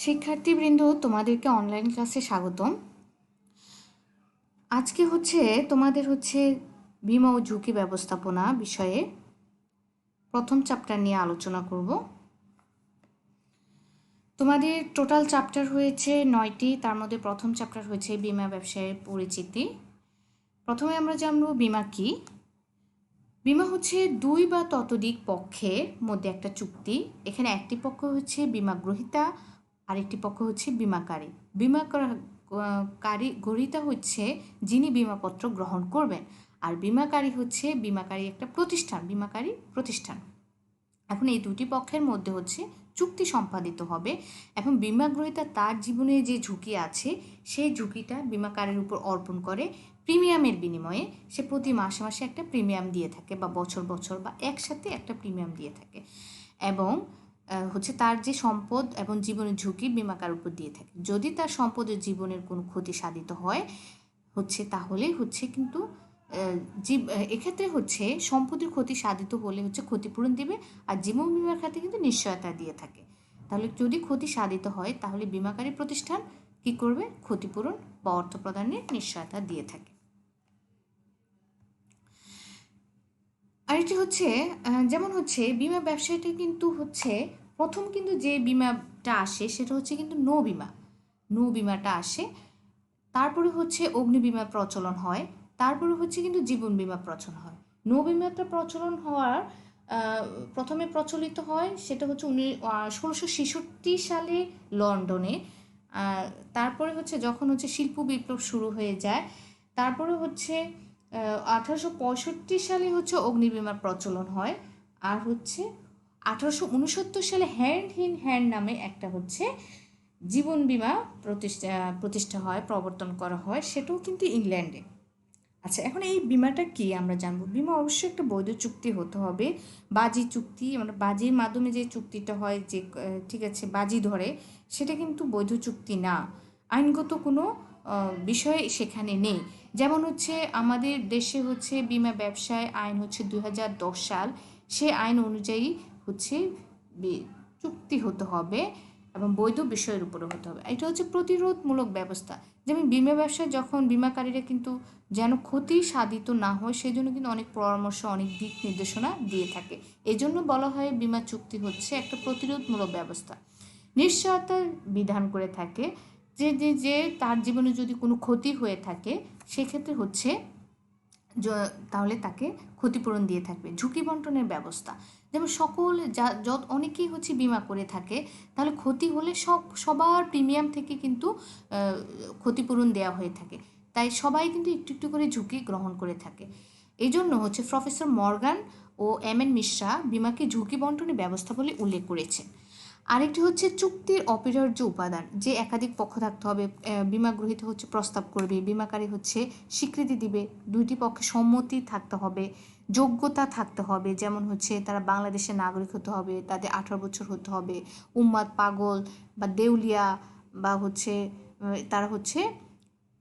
শিক্ষার্থীবৃন্দ, তোমাদেরকে অনলাইন ক্লাসে স্বাগতম। আজকে তোমাদের বীমা ও ঝুঁকি ব্যবস্থাপনা বিষয়ে প্রথম চ্যাপ্টার নিয়ে আলোচনা করব। তোমাদের টোটাল চ্যাপ্টার হয়েছে 9টি, তার মধ্যে প্রথম চ্যাপ্টার হয়েছে বীমা ব্যবসায়ের পরিচিতি। প্রথমে আমরা জানব বীমা কি। বীমা হচ্ছে দুই বা ততোধিক পক্ষের মধ্যে একটা চুক্তি। এখানে একটি পক্ষ হচ্ছে বীমা গ্রহীতা, আরেকটি পক্ষ হচ্ছে বীমাকারী। গ্রহীতা হচ্ছে যিনি বীমাপত্র গ্রহণ করবেন, আর বীমাকারী একটা প্রতিষ্ঠান, বীমাকারী প্রতিষ্ঠান। এখন এই দুটি পক্ষের মধ্যে চুক্তি সম্পাদিত হবে। এখন বীমা গ্রহীতা তার জীবনে যে ঝুঁকি আছে সেই ঝুঁকিটা বীমাকারীর উপর অর্পণ করে প্রিমিয়ামের বিনিময়ে। সে প্রতি মাসে মাসে একটা প্রিমিয়াম দিয়ে থাকে, বা বছর বছর বা একসাথে একটা প্রিমিয়াম দিয়ে থাকে, এবং তার যে সম্পদ এবং জীবনের ঝুঁকি বীমাকার উপর দিয়ে থাকে। যদি তার সম্পদের জীবনের কোনো ক্ষতি সাধিত হয় তাহলে কিন্তু এক্ষেত্রে সম্পদের ক্ষতি সাধিত হলে ক্ষতিপূরণ দিবে, আর জীবন বীমার খাতে কিন্তু নিশ্চয়তা দিয়ে থাকে। তাহলে যদি ক্ষতি সাধিত হয় তাহলে বীমাকারী প্রতিষ্ঠান কি করবে? ক্ষতিপূরণ বা অর্থ প্রদানের নিশ্চয়তা দিয়ে থাকে। আরেকটি যেমন বীমা ব্যবসায়টি কিন্তু প্রথম কিন্তু যে বীমাটা আসে সেটা কিন্তু নো বীমাটা আসে। তারপরে অগ্নি বীমা প্রচলন হয়, তারপরে কিন্তু জীবন বীমা প্রচলন হয়। নো বীমাটা প্রচলন হওয়ার প্রথমে প্রচলিত হয় সেটা 1666 সালে লন্ডনে। তারপরে যখন শিল্প বিপ্লব শুরু হয়ে যায়, তারপরে 1865 সালে অগ্নিবীমার প্রচলন হয়। আর 1869 সালে হ্যান্ড ইন হ্যান্ড নামে একটা জীবন বীমা প্রতিষ্ঠা হয়, প্রবর্তন করা হয়, সেটাও কিন্তু ইংল্যান্ডে। আচ্ছা, এখন এই বীমাটা কি আমরা জানবো। বীমা অবশ্যই একটা বৈধ চুক্তি হতে হবে। বাজি চুক্তি, মানে বাজির মাধ্যমে যে চুক্তিটা হয়, যে ঠিক আছে বাজি ধরে, সেটা কিন্তু বৈধ চুক্তি না। আইনগত কোনো বিষয় সেখানে নেই। যেমন আমাদের দেশে বীমা ব্যবসায় আইন 2010 সাল। সে আইন অনুযায়ী চুক্তি হতে হবে এবং বৈধ বিষয়ের উপরে হতে হবে। এটা প্রতিরোধমূলক ব্যবস্থা। যেমন বীমা ব্যবসায় যখন বীমাকারীরা কিন্তু যেন ক্ষতি সাধিত না হয় সেই জন্য কিন্তু অনেক পরামর্শ, অনেক দিক নির্দেশনা দিয়ে থাকে। এই জন্য বলা হয় বীমা চুক্তি একটা প্রতিরোধমূলক ব্যবস্থা। নিশ্চয়তার বিধান করে থাকে যে যে যে তার জীবনে যদি কোনো ক্ষতি হয়ে থাকে সেক্ষেত্রে তাহলে তাকে ক্ষতিপূরণ দিয়ে থাকবে। ঝুঁকি বন্টনের ব্যবস্থা, যেমন অনেকেই বীমা করে থাকে, তাহলে ক্ষতি হলে সবার প্রিমিয়াম থেকে কিন্তু ক্ষতিপূরণ দেওয়া হয়ে থাকে। তাই সবাই কিন্তু একটু একটু করে ঝুঁকি গ্রহণ করে থাকে। এই জন্য প্রফেসর মর্গান ও এম.এন. মিশ্রা বীমাকে ঝুঁকি বন্টনের ব্যবস্থা বলে উল্লেখ করেছেন। আরেকটি চুক্তির অপরিহার্য উপাদান, যে একাধিক পক্ষ থাকতে হবে। বীমা গ্রহীতা প্রস্তাব করবে, বীমাকারী স্বীকৃতি দিবে, দুইটি পক্ষে সম্মতি থাকতে হবে, যোগ্যতা থাকতে হবে। যেমন তারা বাংলাদেশের নাগরিক হতে হবে, তাদের 18 বছর হতে হবে, উম্মাদ, পাগল বা দেউলিয়া, বা তারা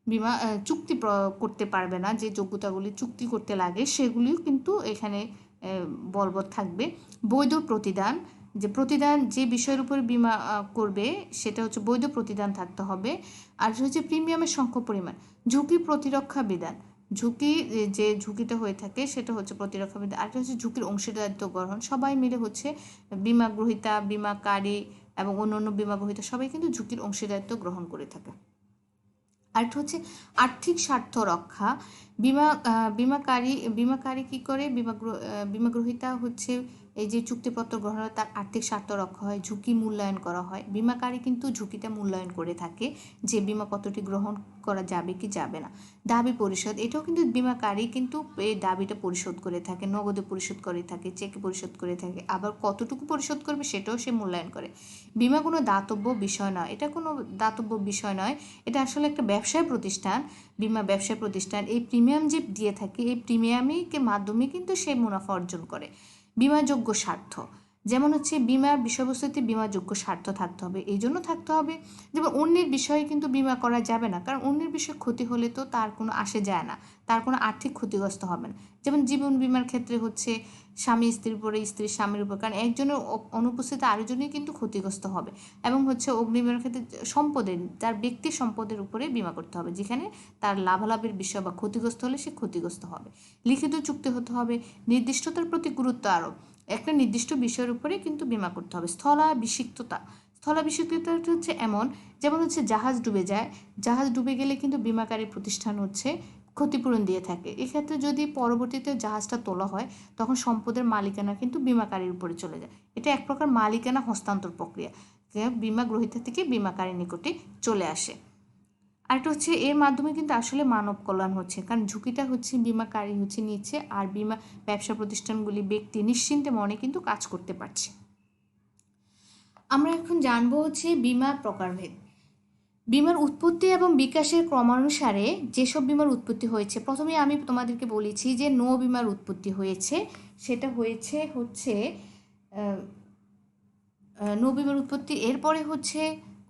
বীমা চুক্তি করতে পারবে না। যে যোগ্যতাগুলি চুক্তি করতে লাগে সেগুলিও কিন্তু এখানে বলবৎ থাকবে। বৈধ প্রতিদান, যে বিষয়ের উপর বীমা করবে সেটা বৈধ প্রতিদান থাকতে হবে। আর প্রিমিয়ামের সংখ্যা, পরিমাণ। ঝুঁকি প্রতিরক্ষা বিধান, যে ঝুঁকিটা হয়ে থাকে সেটা প্রতিরক্ষা বিধান। আর ঝুঁকির অংশীদারিত্ব গ্রহণ, সবাই মিলে বীমা গ্রহীতা, বীমাকারী এবং অন্যান্য বীমা গ্রহীতা সবাই কিন্তু ঝুঁকির অংশীদারিত্ব গ্রহণ করে থাকে। আরেকটা আর্থিক স্বার্থ রক্ষা। বীমাকারী কি করে? বীমা গ্রহীতা এই যে চুক্তিপত্র গ্রহণ হয় তার আর্থিক স্বার্থ রক্ষা হয়, ঝুঁকি মূল্যায়ন করা হয়। বীমাকারী কিন্তু ঝুঁকিটা মূল্যায়ন করে থাকে যে বীমাপত্রটি গ্রহণ করা যাবে কি যাবে না। দাবি পরিশোধ, এটাও কিন্তু বীমাকারী কিন্তু এই দাবিটা পরিশোধ করে থাকে, নগদে পরিশোধ করে থাকে, চেকে পরিশোধ করে থাকে। আবার কতটুকু পরিশোধ করবে সেটাও সে মূল্যায়ন করে। বীমা কোনো দাতব্য বিষয় নয়, এটা কোনো দাতব্য বিষয় নয়, এটা আসলে একটা ব্যবসায় প্রতিষ্ঠান, বীমা ব্যবসায় প্রতিষ্ঠান। এই প্রিমিয়াম যে দিয়ে থাকে, এই প্রিমিয়ামের মাধ্যমে কিন্তু সে মুনাফা অর্জন করে। বীমাযোগ্য স্বার্থ, যেমন হচ্ছে বিমার বিষয়বস্তুতে বিমাযোগ্য স্বার্থ থাকতে হবে, এই জন্য থাকতে হবে যেমন অন্যের বিষয়ে কিন্তু বিমা করা যাবে না, কারণ অন্যের বিষয়ে ক্ষতি হলে তো তার কোনো আসে যায় না, তার কোনো আর্থিক ক্ষতিগ্রস্ত হবে না। যেমন জীবন বিমার ক্ষেত্রে হচ্ছে স্বামী স্ত্রীর উপরে, স্ত্রীর স্বামীর উপর, কারণ একজনের অনুপস্থিতিতে আরেকজনই কিন্তু ক্ষতিগ্রস্ত হবে। এবং হচ্ছে অগ্নি বিমার ক্ষেত্রে সম্পদের, তার ব্যক্তি সম্পদের উপরে বিমা করতে হবে, যেখানে তার লাভালাভের বিষয় বা ক্ষতিগ্রস্ত হলে সে ক্ষতিগ্রস্ত হবে। লিখিত চুক্তি হতে হবে, নির্দিষ্টতার প্রতি গুরুত্ব আরোপ, একটা নির্দিষ্ট বিষয়ের উপরে কিন্তু বিমা করতে হবে। স্থলাভিষিক্ততা, স্থলাভিষিক্ততা হচ্ছে এমন, যেমন হচ্ছে জাহাজ ডুবে যায়, জাহাজ ডুবে গেলে কিন্তু বিমাকারী প্রতিষ্ঠান হচ্ছে ক্ষতিপূরণ দিয়ে থাকে। এক্ষেত্রে যদি পরবর্তীতে জাহাজটা তোলা হয় তখন সম্পদের মালিকানা কিন্তু বিমাকারীর উপরে চলে যায়। এটা এক প্রকার মালিকানা হস্তান্তর প্রক্রিয়া, বিমা গ্রহীতা থেকে বিমাকারীর নিকটে চলে আসে। আরেকটা হচ্ছে এর মাধ্যমে কিন্তু আসলে মানব কল্যাণ হচ্ছে, কারণ ঝুঁকিটা হচ্ছে বিমাকারী হচ্ছে নিচ্ছে, আর বিমা ব্যবসা প্রতিষ্ঠানগুলি ব্যক্তি নিশ্চিন্তে মনে কিন্তু কাজ করতে পারছে। আমরা এখন জানবো হচ্ছে বিমার প্রকারভেদ। বিমার উৎপত্তি এবং বিকাশের ক্রমানুসারে যেসব বিমার উৎপত্তি হয়েছে, প্রথমে আমি তোমাদেরকে বলেছি যে নৌ বিমার উৎপত্তি হয়েছে, সেটা হয়েছে হচ্ছে নৌ বিমার উৎপত্তি। এরপরে হচ্ছে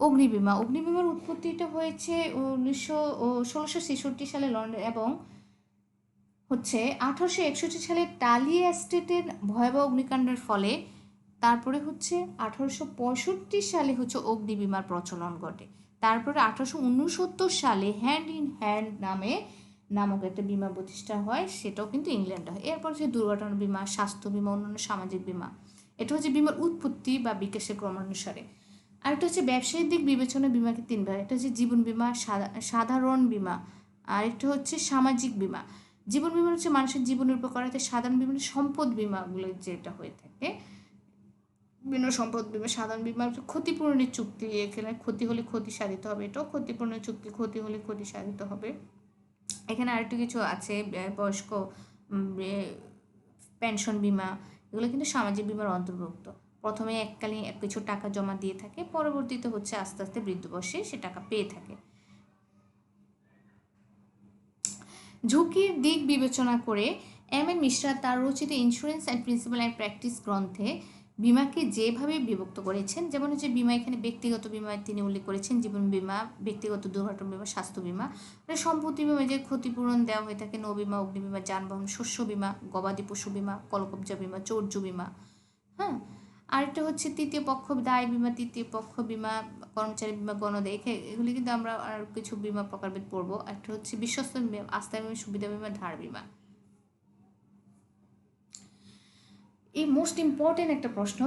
অগ্নিবিমা, অগ্নিবিমার উৎপত্তিটা হয়েছে 1666 সালে লন্ডন, এবং হচ্ছে 1861 সালে টালি এস্টেটের ভয়াবহ অগ্নিকাণ্ডের ফলে, তারপরে হচ্ছে 1865 সালে হচ্ছে অগ্নিবিমার প্রচলন ঘটে। তারপরে 1869 সালে হ্যান্ড ইন হ্যান্ড নামক একটা বিমা প্রতিষ্ঠা হয়, সেটাও কিন্তু ইংল্যান্ডে হয়। এরপর হচ্ছে দুর্ঘটনা বিমা, স্বাস্থ্য বিমা, অন্যান্য সামাজিক বিমা। এটা হচ্ছে বিমার উৎপত্তি বা বিকাশের ক্রমানুসারে। আরেকটা হচ্ছে ব্যবসায়িক দিক বিবেচনা বিমাকে তিন ভাগ, একটা হচ্ছে জীবন বিমা, সাধারণ বিমা, আরেকটা হচ্ছে সামাজিক বিমা। জীবন বিমা হচ্ছে মানুষের জীবনের উপর করা, সাধারণ বিমা সম্পদ বিমাগুলো যেটা হয়ে থাকে, বিভিন্ন সম্পদ বিমা। সাধারণ বিমা ক্ষতিপূরণের চুক্তি, এখানে ক্ষতি হলে ক্ষতি সাধিত হবে, এটাও ক্ষতিপূরণের চুক্তি, ক্ষতি হলে ক্ষতি সাধিত হবে। এখানে আরেকটু কিছু আছে, বয়স্ক পেনশন বিমা, এগুলো কিন্তু সামাজিক বিমার অন্তর্ভুক্ত। প্রথমে এককালীন কিছু টাকা জমা দিয়ে থাকে, পরবর্তীতে হচ্ছে আস্তে আস্তে বৃদ্ধ বয়সে সে টাকা পেয়ে থাকে। ঝুঁকির দিক বিবেচনা করে এম মিশ্রা তার রচিত insurance and principal and practice গ্রন্থে বিমাকে যেভাবে বিভক্ত করেছেন, যেমন হচ্ছে বিমা, এখানে ব্যক্তিগত বিমা তিনি উল্লেখ করেছেন, জীবন বিমা, ব্যক্তিগত দুর্ঘটনা বিমা, স্বাস্থ্য বিমা, সম্পত্তি বিমা যে ক্ষতিপূরণ দেওয়া হয়ে থাকে, নৌ বিমা, অগ্নি বিমা, যানবাহন, শস্য বিমা, গবাদি পশু বিমা, কলকবজা বিমা, চৌর্য বিমা। হ্যাঁ, আরেকটা হচ্ছে তৃতীয় পক্ষ দায় বিমা, তৃতীয় পক্ষ বিমা, কর্মচারী বিমা, গণদায়ী, এগুলি কিন্তু আমরা আর কিছু বিমা প্রকারভেদ পড়বো। একটা হচ্ছে বিশ্বস্ত বিমা, আস্থা বিমা, সুবিধা বিমা, ধার বিমা। এই মোস্ট ইম্পর্টেন্ট একটা প্রশ্ন,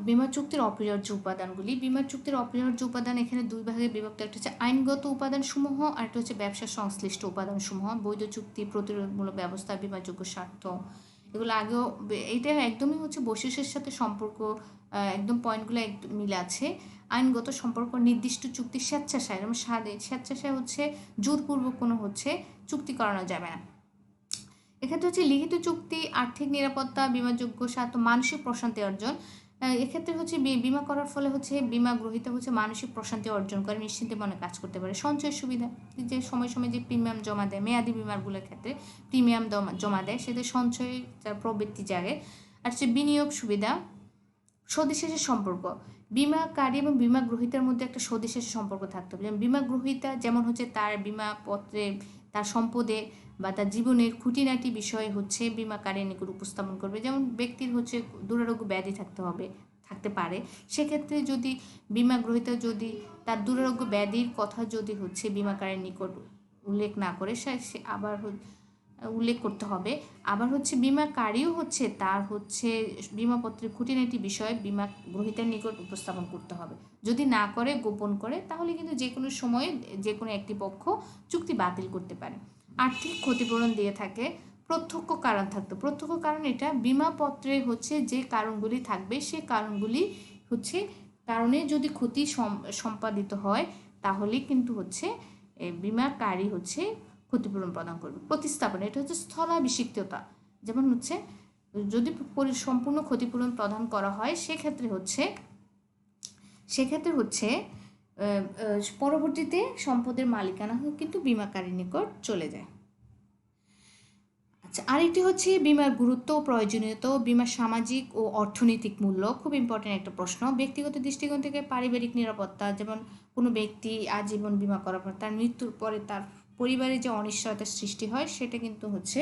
বিমা চুক্তির অপরিহার্য উপাদানগুলি। বিমা চুক্তির অপরিহার্য উপাদান এখানে দুই ভাগে বিভক্ত, একটা হচ্ছে আইনগত উপাদানসমূহ, আর একটা হচ্ছে ব্যবসা সংশ্লিষ্ট উপাদানসমূহ। বৈধ চুক্তি, প্রতিরোধমূলক ব্যবস্থা, বিমাযোগ্য স্বার্থ, এগুলো আগেও, এইটা একদমই হচ্ছে বৈশিষ্ট্যের সাথে সম্পর্ক, একদম পয়েন্টগুলো একদম মিলে আছে। আইনগত সম্পর্ক, নির্দিষ্ট চুক্তি, স্বেচ্ছাসায়, যেমন স্বেচ্ছাসায় হচ্ছে জোরপূর্বক কোনো হচ্ছে চুক্তি করানো যাবে না। এক্ষেত্রে হচ্ছে লিখিত চুক্তি, আর্থিক নিরাপত্তা, বিমাযোগ্য স্বার্থ, মানসিক প্রশান্তি অর্জন। এক্ষেত্রে হচ্ছে বিমা করার ফলে হচ্ছে বিমা গ্রহীতা হচ্ছে মানসিক প্রশান্তি অর্জন করে, নিশ্চিন্তে মনে কাজ করতে পারে। সঞ্চয়ের সুবিধা, যে সময় সময় যে প্রিমিয়াম জমা দেয়, মেয়াদি বিমাগুলোর ক্ষেত্রে প্রিমিয়াম জমা দেয়, সেটা সঞ্চয় প্রবৃত্তি জাগে। আর হচ্ছে বিনিয়োগ সুবিধা, সদিশেষের সম্পর্ক, বিমাকারী এবং বিমা গ্রহীতার মধ্যে একটা সদিশেষের সম্পর্ক থাকতে হবে। যেমন বিমা গ্রহীতা যেমন হচ্ছে তার বিমাপত্রে তার সম্পদে বা তার জীবনের খুঁটিনাটি বিষয় হচ্ছে বিমাকারীর নিকট উপস্থাপন করবে। যেমন ব্যক্তির হচ্ছে দুরারোগ্য ব্যাধি থাকতে পারে, সেক্ষেত্রে যদি বিমা গ্রহীতা যদি তার দুরারোগ্য ব্যাধির কথা যদি হচ্ছে বিমাকারীর নিকট উল্লেখ না করে, সে আবার উল্লেখ করতে হবে। আবার হচ্ছে বিমাকারীও হচ্ছে তার হচ্ছে বিমাপত্রের খুঁটিনাটি বিষয় বিমা গ্রহীতার নিকট উপস্থাপন করতে হবে। যদি না করে, গোপন করে, তাহলে কিন্তু যে কোনো সময়ে যে কোনো একটি পক্ষ চুক্তি বাতিল করতে পারে। আর্থিক ক্ষতিপূরণ দিয়ে থাকে, প্রত্যক্ষ কারণ থাকতো, প্রত্যক্ষ কারণ এটা বিমাপত্রে হচ্ছে যে কারণগুলি থাকবে, সে কারণগুলি হচ্ছে কারণে যদি ক্ষতি সম্পাদিত হয়, তাহলে কিন্তু হচ্ছে বিমাকারী হচ্ছে ক্ষতিপূরণ প্রদান করবে। প্রতিস্থাপন, এটা হচ্ছে স্থলাভিষিক্ততা, যেমন হচ্ছে যদি সম্পূর্ণ ক্ষতিপূরণ প্রদান করা হয়, সেক্ষেত্রে হচ্ছে পরবর্তীতে সম্পদের মালিকানা কিন্তু বিমাকারীর নিকট চলে যায়। আচ্ছা, আরেকটি হচ্ছে বিমার গুরুত্ব ও প্রয়োজনীয়তা, বিমার সামাজিক ও অর্থনৈতিক মূল্য। খুব ইম্পর্টেন্ট একটা প্রশ্ন। ব্যক্তিগত দৃষ্টিকোণ থেকে পারিবারিক নিরাপত্তা, যেমন কোনো ব্যক্তি আজীবন বিমা করার পর তার মৃত্যুর পরে তার পরিবারে যে অনিশ্চয়তার সৃষ্টি হয় সেটা কিন্তু হচ্ছে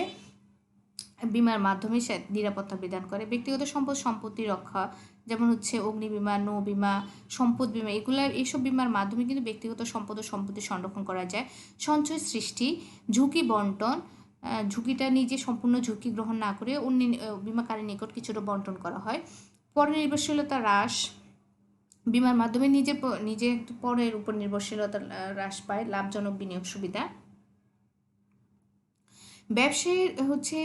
বিমার মাধ্যমে সে নিরাপত্তা বিধান করে। ব্যক্তিগত সম্পত্তি রক্ষা, যেমন হচ্ছে অগ্নি বিমা, নৌ বিমা, সম্পদ বিমা, এইসব বিমার মাধ্যমে কিন্তু ব্যক্তিগত সম্পদ ও সম্পত্তি সংরক্ষণ করা যায়। সঞ্চয় সৃষ্টি, ঝুঁকি বন্টন, ঝুঁকিটা নিজে সম্পূর্ণ ঝুঁকি গ্রহণ না করে অন্য বিমাকারীর নিকট কিছুটা বন্টন করা হয়। পরনির্ভরশীলতা হ্রাস, বিমার মাধ্যমে নিজে পরের উপর নির্ভরশীলতা হ্রাস পায়। লাভজনক বিনিয়োগ সুবিধা। ব্যবসায়ের হচ্ছে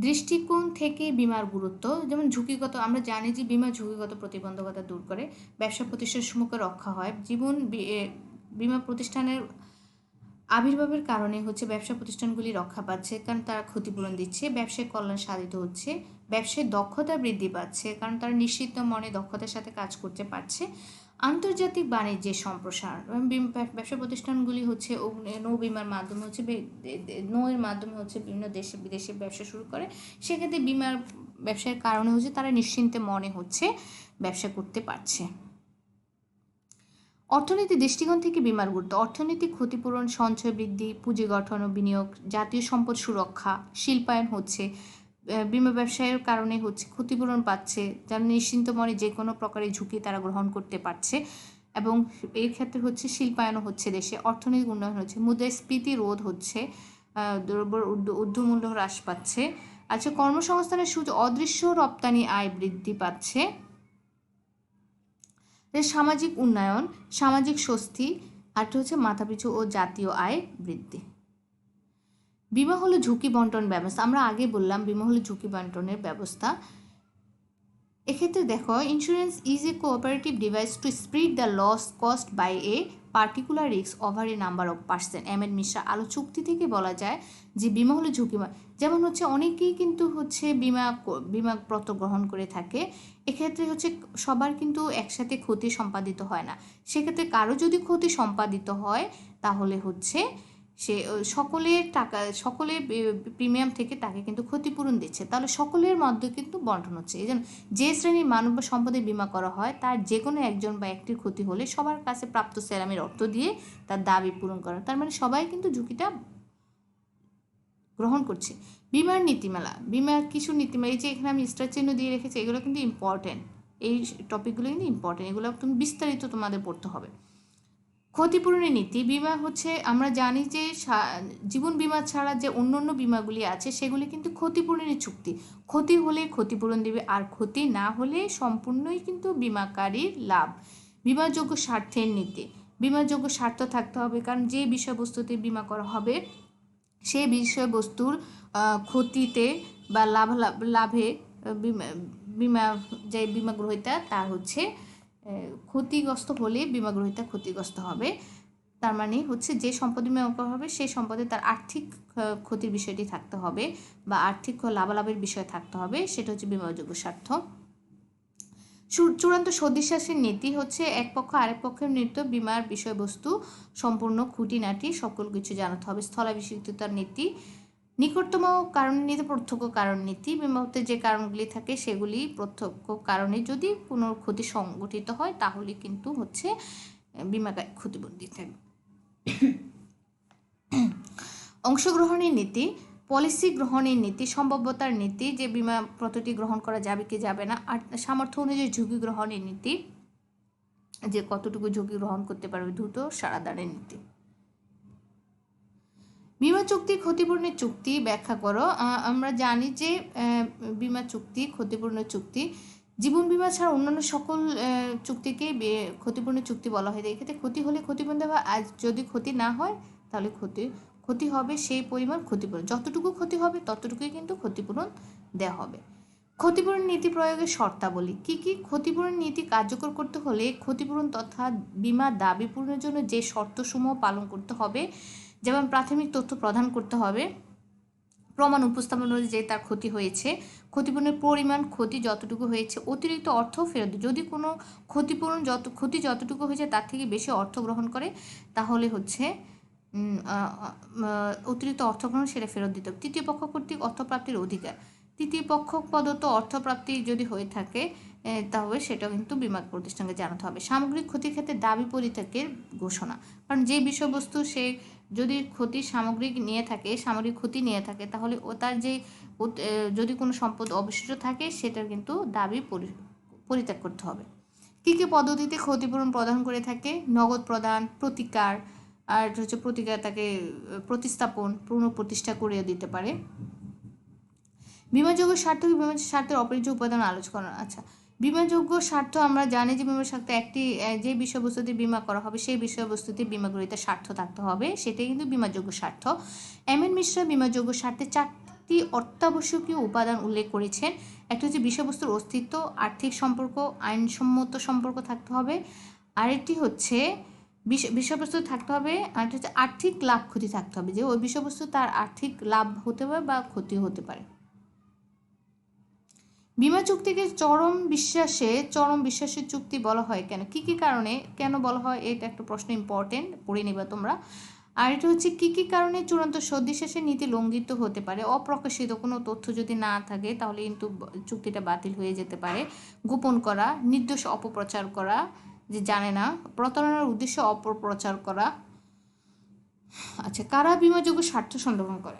দৃষ্টিকোণ থেকে বিমার গুরুত্ব, যেমন ঝুঁকিগত, আমরা জানি যে বিমা ঝুঁকিগত প্রতিবন্ধকতা দূর করে, ব্যবসা প্রতিষ্ঠানের সম্মুখে রক্ষা হয়। বিমা প্রতিষ্ঠানের আবির্ভাবের কারণে হচ্ছে ব্যবসা প্রতিষ্ঠানগুলি রক্ষা পাচ্ছে, কারণ তারা ক্ষতিপূরণ দিচ্ছে। ব্যবসায়িক কল্যাণ সাধিত হচ্ছে। ব্যবসায় দক্ষতা বৃদ্ধি পাচ্ছে, কারণ তারা নিশ্চিত মনে দক্ষতার সাথে কাজ করতে পারছে। আন্তর্জাতিক বাণিজ্যের সম্প্রসারণ, ব্যবসা প্রতিষ্ঠানগুলি হচ্ছে নৌ বিমার মাধ্যমে হচ্ছে নৌয়ের মাধ্যমে হচ্ছে বিভিন্ন দেশে বিদেশে ব্যবসা শুরু করে। সেক্ষেত্রে বিমার ব্যবসার কারণে হচ্ছে তারা নিশ্চিন্তে মনে হচ্ছে ব্যবসা করতে পারছে। অর্থনীতির দৃষ্টিকোণ থেকে বিমার গুরুত্ব, অর্থনৈতিক ক্ষতিপূরণ, সঞ্চয় বৃদ্ধি, পুঁজি গঠন ও বিনিয়োগ, জাতীয় সম্পদ সুরক্ষা, শিল্পায়ন হচ্ছে। বিমা ব্যবসায়ের কারণে হচ্ছে ক্ষতিপূরণ পাচ্ছে, যারা নিশ্চিন্ত মনে যে কোনো প্রকারের ঝুঁকি তারা গ্রহণ করতে পারছে, এবং এর ক্ষেত্রে হচ্ছে শিল্পায়নও হচ্ছে দেশে। অর্থনৈতিক উন্নয়ন হচ্ছে, মুদ্রাস্ফীতি রোধ হচ্ছে, দ্রব্যের ঊর্ধ্বমূল্য হ্রাস পাচ্ছে। আচ্ছা, কর্মসংস্থানের সুযোগ, অদৃশ্য রপ্তানি আয় বৃদ্ধি পাচ্ছে। সামাজিক উন্নয়ন, সামাজিক স্বস্তি, আরটা হচ্ছে মাথাপিছু ও জাতীয় আয় বৃদ্ধি। বিমা হলো ঝুঁকি বন্টন ব্যবস্থা। আমরা আগে বললাম বিমা হলো ঝুঁকি বন্টনের ব্যবস্থা। এক্ষেত্রে দেখো, insurance is a cooperative device to split the loss cost by a particular risk over a number of percent. M N Mishra. আলো চুক্তি থেকে বলা যায় যে বিমা হলো ঝুঁকি, যেমন হচ্ছে অনেকেই কিন্তু হচ্ছে বিমাপত্র গ্রহণ করে থাকে। এক্ষেত্রে হচ্ছে সবার কিন্তু একসাথে ক্ষতি সম্পাদিত হয় না। সেক্ষেত্রে কারো যদি ক্ষতি সম্পাদিত হয় তাহলে হচ্ছে সে সকলের প্রিমিয়াম থেকে তাকে কিন্তু ক্ষতিপূরণ দিচ্ছে, তাহলে সকলের মধ্যে কিন্তু বন্টন হচ্ছে। এই জন্য যে শ্রেণীর মানব সম্পদের বিমা করা হয় তার যে কোনো একজন বা একটির ক্ষতি হলে সবার কাছে প্রাপ্ত সেরামের অর্থ দিয়ে তার দাবি পূরণ করা, তার মানে সবাই কিন্তু ঝুঁকিটা গ্রহণ করছে। বিমার নীতিমালা, বিমার কিছু নীতিমালা, এই যে এখানে আমি স্টার চিহ্ন দিয়ে রেখেছি, এগুলো কিন্তু ইম্পর্টেন্ট, এই টপিকগুলো কিন্তু ইম্পর্টেন্ট, এগুলো তুমি বিস্তারিত তোমাদের পড়তে হবে। ক্ষতিপূরণের নীতি, বিমা হচ্ছে আমরা জানি যে জীবন বিমা ছাড়া যে অন্য বিমাগুলি আছে সেগুলি কিন্তু ক্ষতিপূরণের চুক্তি, ক্ষতি হলে ক্ষতিপূরণ দেবে, আর ক্ষতি না হলে সম্পূর্ণই কিন্তু বিমাকারীর লাভ। বিমাযোগ্য স্বার্থের নীতি, বিমাযোগ্য স্বার্থ থাকতে হবে, কারণ যে বিষয়বস্তুতে বিমা করা হবে সেই বিষয়বস্তুর ক্ষতিতে বা লাভে বিমা যে বিমা গ্রহীতা তার হচ্ছে ক্ষতিগ্রস্ত হলে বিমা গ্রহীতা ক্ষতিগ্রস্ত হবে। তার মানে হচ্ছে যে সম্পদ বিমা করা হবে সেই সম্পদে তার আর্থিক ক্ষতির বিষয়টি থাকতে হবে বা আর্থিক লাভালাভের বিষয় থাকতে হবে, সেটা হচ্ছে বিমাযোগ্য স্বার্থ। চূড়ান্ত সদিশ্বাসের নীতি হচ্ছে এক পক্ষ আরেক পক্ষের নির্মিত বিমার বিষয়বস্তু সম্পূর্ণ খুঁটিনাটি সকল কিছু জানাতে হবে। স্থলাভিষিক্ততার নীতি, নিকটতম কারণ নীতি, প্রত্যক্ষ কারণ নীতি, বিমাতে যে কারণগুলি থাকে সেগুলি প্রত্যক্ষ কারণে যদি কোনো ক্ষতি সংঘটিত হয় তাহলে কিন্তু হচ্ছে বিমাকারী ক্ষতিপূরণ দিতে হবে। অংশগ্রহণের নীতি, পলিসি গ্রহণের নীতি, সম্ভাব্যতার নীতি, যে বিমা প্রতিটি গ্রহণ করা যাবে কি যাবে না, আর সামর্থ্য অনুযায়ী ঝুঁকি গ্রহণের নীতি, যে কতটুকু ঝুঁকি গ্রহণ করতে পারবে, দ্রুত সারাদানের নীতি। বিমা চুক্তি, ক্ষতিপূরণের চুক্তি ব্যাখ্যা করো। আমরা জানি যে বিমা চুক্তি, ক্ষতিপূরণের চুক্তি, জীবন বিমা ছাড়া অন্যান্য সকল চুক্তিকে ক্ষতিপূরণের চুক্তি বলা হয়। এক্ষেত্রে ক্ষতি হলে ক্ষতিপূরণ দেওয়া হয়, আর যদি ক্ষতি না হয় তাহলে ক্ষতি হবে সেই পরিমাণ ক্ষতিপূরণ, যতটুকু ক্ষতি হবে ততটুকুই কিন্তু ক্ষতিপূরণ দেওয়া হবে। ক্ষতিপূরণ নীতি প্রয়োগের শর্তাবলী কি কি? ক্ষতিপূরণ নীতি কার্যকর করতে হলে ক্ষতিপূরণ তথা বিমা দাবি পূরণের জন্য যে শর্তসমূহ পালন করতে হবে, যেমন প্রাথমিক তথ্য প্রদান করতে হবে, প্রমাণ উপস্থাপন যে তার ক্ষতি হয়েছে, ক্ষতিপূরণের পরিমাণ, ক্ষতি যতটুকু হয়েছে, অতিরিক্ত অর্থ ফেরত, যদি কোনো ক্ষতি যতটুকু হয়েছে তার থেকে বেশি অর্থ গ্রহণ করে তাহলে হচ্ছে অতিরিক্ত অর্থগ্রহণ সেটা ফেরত দিতে হবে। তৃতীয় পক্ষ কর্তৃক অর্থপ্রাপ্তির অধিকার, তৃতীয় পক্ষ প্রদত্ত অর্থপ্রাপ্তি যদি হয়ে থাকে তাহলে সেটাও কিন্তু বীমা প্রতিষ্ঠানকে জানাতে হবে। সামগ্রিক ক্ষতির ক্ষেত্রে দাবি পরিত্যাগের ঘোষণা, কারণ যে বিষয়বস্তু সে যদি ক্ষতি সামগ্রিক নিয়ে থাকে, সামগ্রিক ক্ষতি নিয়ে থাকে, তাহলে ও তার যে যদি কোনো সম্পদ অবশিষ্ট থাকে সেটার কিন্তু দাবি পরিত্যাগ করতে হবে। কী কী পদ্ধতিতে ক্ষতিপূরণ প্রদান করে থাকে? নগদ প্রদান, প্রতিকার, আর হচ্ছে প্রতিকার তাকে প্রতিস্থাপন, পুনঃপ্রতিষ্ঠা করিয়ে দিতে পারে। বিমাযোগ্য স্বার্থ কি বিমা স্বার্থের অপরিহার্য উপাদান আলোচনা। আচ্ছা, বিমাযোগ্য স্বার্থ আমরা জানি যে বিমা স্বার্থ একটি যে বিষয়বস্তুতে বিমা করা হবে সেই বিষয়বস্তুতে বিমাগ্রহীতার স্বার্থ থাকতে হবে, সেটাই কিন্তু বিমাযোগ্য স্বার্থ। এমএন মিশ্রা বিমাযোগ্য স্বার্থে চারটি অত্যাবশ্যকীয় উপাদান উল্লেখ করেছেন। একটা হচ্ছে বিষয়বস্তুর অস্তিত্ব, আর্থিক সম্পর্ক, আইনসম্মত সম্পর্ক থাকতে হবে। আরেকটি হচ্ছে বিষয়বস্তু থাকতে হবে, আর হচ্ছে আর্থিক লাভ ক্ষতি থাকতে হবে, যে ওই বিষয়বস্তু তার আর্থিক লাভ হতে পারে বা ক্ষতি হতে পারে। বিমা চুক্তিকে চরম বিশ্বাসের চুক্তি বলা হয় কেন? কী কী কারণে কেন বলা হয়? এটা একটা প্রশ্ন, ইম্পর্টেন্ট, পড়ে নেবা তোমরা। আর এটা হচ্ছে কী কী কারণে চূড়ান্ত সদিশেষের নীতি লঙ্ঘিত হতে পারে? অপ্রকাশিত কোনো তথ্য যদি না থাকে তাহলে কিন্তু চুক্তিটা বাতিল হয়ে যেতে পারে। গোপন করা, নির্দোষ অপপ্রচার করা, যে জানে না, প্রতারণার উদ্দেশ্যে অপপ্রচার করা। আচ্ছা, কারা বিমাযোগ্য স্বার্থ সংরক্ষণ করে?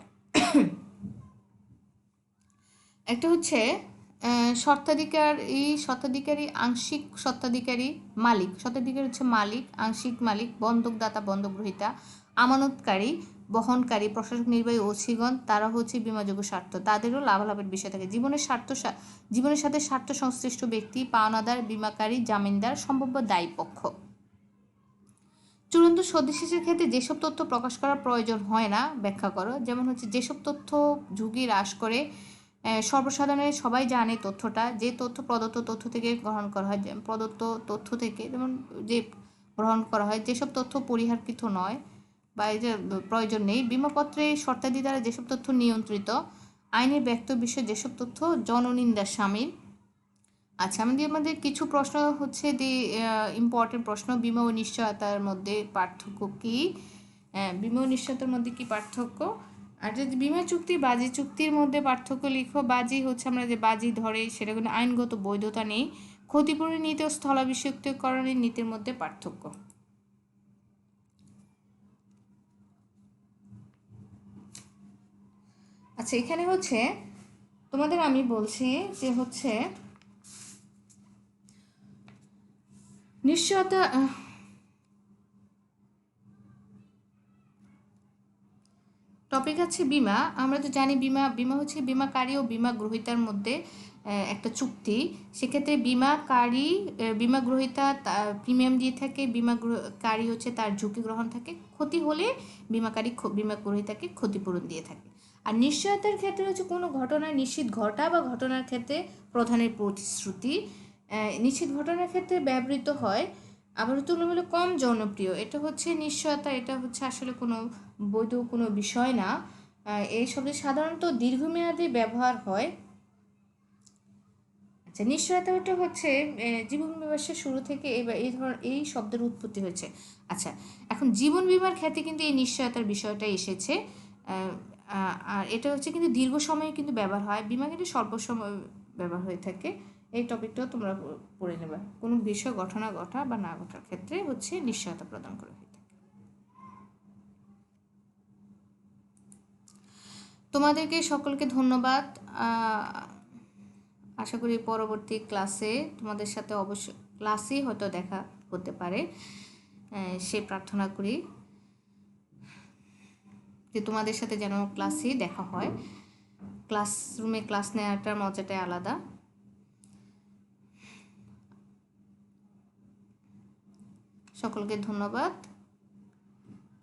একটা হচ্ছে স্বত্বাধিকারী, আংশিক স্বত্বাধিকারী, মালিক। স্বত্বাধিকারী হচ্ছে মালিক, আংশিক মালিক, বন্ধকদাতা, বন্ধকগ্রহীতা, আমানতকারী, বহনকারী, প্রশাসক, নির্বাহী, ওসিগণ, তারা হচ্ছে বিমাযোগ্য স্বার্থ। তাদেরও লাভালাভের বিষয় থাকে। জীবনের সাথে স্বার্থ সংশ্লিষ্ট ব্যক্তি, পাওনাদার, বিমাকারী, জামিনদার, সম্ভাব্য দায়ী পক্ষ। চূড়ান্ত সদিশেষের ক্ষেত্রে যেসব তথ্য প্রকাশ করার প্রয়োজন হয় না ব্যাখ্যা করো। যেমন হচ্ছে যেসব তথ্য ঝুঁকি হ্রাস করে, সর্বসাধারণের সবাই জানে তথ্যটা, যে তথ্য প্রদত্ত তথ্য থেকে গ্রহণ করা হয়, প্রদত্ত তথ্য থেকে যেমন যে গ্রহণ করা হয়, যেসব তথ্য পরিহারকৃত নয় বা এই যে প্রয়োজন নেই। বিমাপত্রে শর্তাদি দ্বারা যেসব তথ্য নিয়ন্ত্রিত, আইনের ব্যক্ত বিষয়ে যেসব তথ্য জননিন্দার শামিল। আচ্ছা, আমাদের কিছু প্রশ্ন হচ্ছে ইম্পর্টেন্ট প্রশ্ন। বিমা ও নিশ্চয়তার মধ্যে পার্থক্য কী? বিমা ও নিশ্চয়তার মধ্যে কী পার্থক্য? আর যদি বিমা চুক্তি বাজি চুক্তির মধ্যে পার্থক্য লিখো। বাজি হচ্ছে আমরা যে বাজি ধরে, সেটা কোনো আইনগত বৈধতা নেই। ক্ষতিপূরণ নীতি ও স্থলাভিষিক্তকরণের নীতির মধ্যে পার্থক্য। আচ্ছা, এখানে হচ্ছে তোমাদের আমি বলছি যে হচ্ছে নিশ্চয়তা, টপিক আছে বিমা। আমরা তো জানি বিমা হচ্ছে বিমাকারী ও বিমা গ্রহীতার মধ্যে একটা চুক্তি। সেক্ষেত্রে বিমাকারী বিমা গ্রহীতা প্রিমিয়াম দিয়ে থাকে, বিমাকারী হচ্ছে তার ঝুঁকি গ্রহণ থাকে, ক্ষতি হলে বিমাকারী বিমা গ্রহীতাকে ক্ষতিপূরণ দিয়ে থাকে। আর নিশ্চয়তার ক্ষেত্রে হচ্ছে কোনো ঘটনা নিশ্চিত ঘটা বা ঘটনার ক্ষেত্রে প্রধানের প্রতিশ্রুতি নিশ্চিত ঘটনার ক্ষেত্রে ব্যবহৃত হয়, আবার তুলনামূলক কম জনপ্রিয়। এটা হচ্ছে নিশ্চয়তা, এটা হচ্ছে আসলে কোনো বৈধ কোনো বিষয় না। এই শব্দে সাধারণত দীর্ঘমেয়াদী ব্যবহার হয়। আচ্ছা, নিশ্চয়তাটা হচ্ছে জীবন বিমার শুরু থেকে এই শব্দের উৎপত্তি হয়েছে। আচ্ছা, এখন জীবন বিমার ক্ষেত্রে কিন্তু এই নিশ্চয়তার বিষয়টা এসেছে। আর এটা হচ্ছে কিন্তু দীর্ঘ সময়ে কিন্তু ব্যবহার হয়, বিমা কিন্তু স্বল্প সময় ব্যবহার হয়ে থাকে। এই টপিকটাও তোমরা পড়ে নেবে। কোনো বিষয় ঘটনা ঘটা বা না ঘটার ক্ষেত্রে হচ্ছে নিশ্চয়তা প্রদান করা হয়ে থাকে। তোমাদেরকে সকলকে ধন্যবাদ। আশা করি পরবর্তী ক্লাসে তোমাদের সাথে অবশ্যই ক্লাসেই হয়তো দেখা হতে পারে, সে প্রার্থনা করি যে তোমাদের সাথে যেন ক্লাসেই দেখা হয়। ক্লাসরুমে ক্লাস নেওয়াটার মজাটাই আলাদা। সকলকে ধন্যবাদ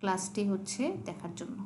ক্লাসটি হচ্ছে দেখার জন্য।